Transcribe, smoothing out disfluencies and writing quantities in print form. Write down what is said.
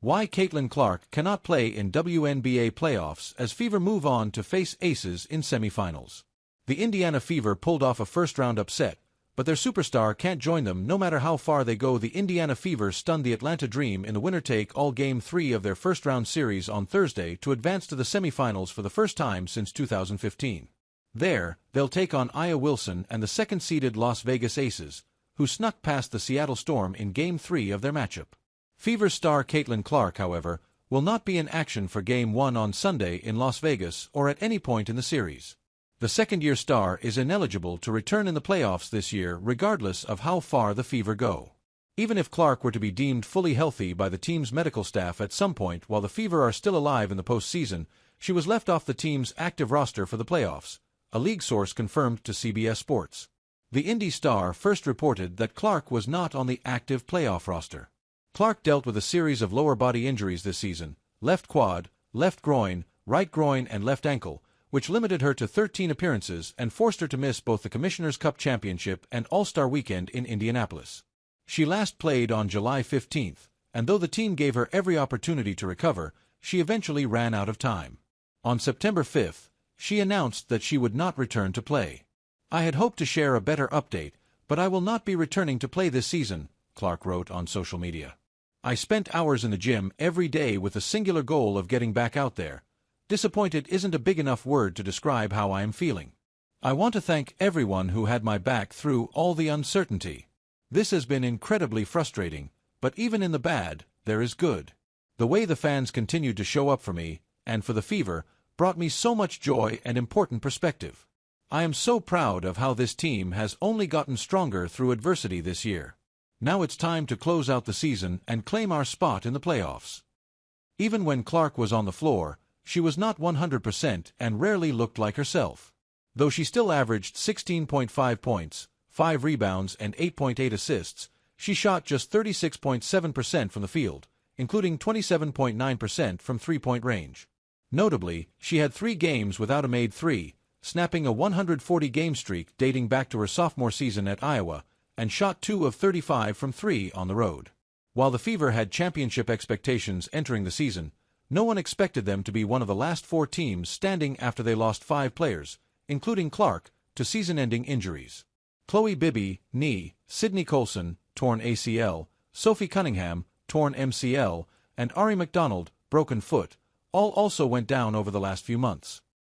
Why Caitlin Clark cannot play in WNBA playoffs as Fever move on to face Aces in semifinals. The Indiana Fever pulled off a first-round upset, but their superstar can't join them no matter how far they go. The Indiana Fever stunned the Atlanta Dream in the winner-take-all Game 3 of their first-round series on Thursday to advance to the semifinals for the first time since 2015. There, they'll take on Aya Wilson and the second-seeded Las Vegas Aces, who snuck past the Seattle Storm in Game 3 of their matchup. Fever star Caitlin Clark, however, will not be in action for Game 1 on Sunday in Las Vegas or at any point in the series. The second-year star is ineligible to return in the playoffs this year regardless of how far the Fever go. Even if Clark were to be deemed fully healthy by the team's medical staff at some point while the Fever are still alive in the postseason, she was left off the team's active roster for the playoffs, a league source confirmed to CBS Sports. The Indy Star first reported that Clark was not on the active playoff roster. Clark dealt with a series of lower body injuries this season, left quad, left groin, right groin and left ankle, which limited her to 13 appearances and forced her to miss both the Commissioner's Cup Championship and All-Star Weekend in Indianapolis. She last played on July 15th, and though the team gave her every opportunity to recover, she eventually ran out of time. On September 5th, she announced that she would not return to play. "I had hoped to share a better update, but I will not be returning to play this season," Clark wrote on social media. "I spent hours in the gym every day with the singular goal of getting back out there. Disappointed isn't a big enough word to describe how I am feeling. I want to thank everyone who had my back through all the uncertainty. This has been incredibly frustrating, but even in the bad, there is good. The way the fans continued to show up for me, and for the Fever, brought me so much joy and important perspective. I am so proud of how this team has only gotten stronger through adversity this year. Now it's time to close out the season and claim our spot in the playoffs." Even when Clark was on the floor, she was not 100% and rarely looked like herself. Though she still averaged 16.5 points, 5 rebounds and 8.8 assists, she shot just 36.7% from the field, including 27.9% from three-point range. Notably, she had 3 games without a made three, snapping a 140-game streak dating back to her sophomore season at Iowa, and shot 2 of 35 from 3 on the road. While the Fever had championship expectations entering the season, no one expected them to be one of the last 4 teams standing after they lost 5 players, including Clark, to season-ending injuries. Chloe Bibby, knee; Sydney Colson, torn ACL; Sophie Cunningham, torn MCL; and Ari McDonald, broken foot, all also went down over the last few months.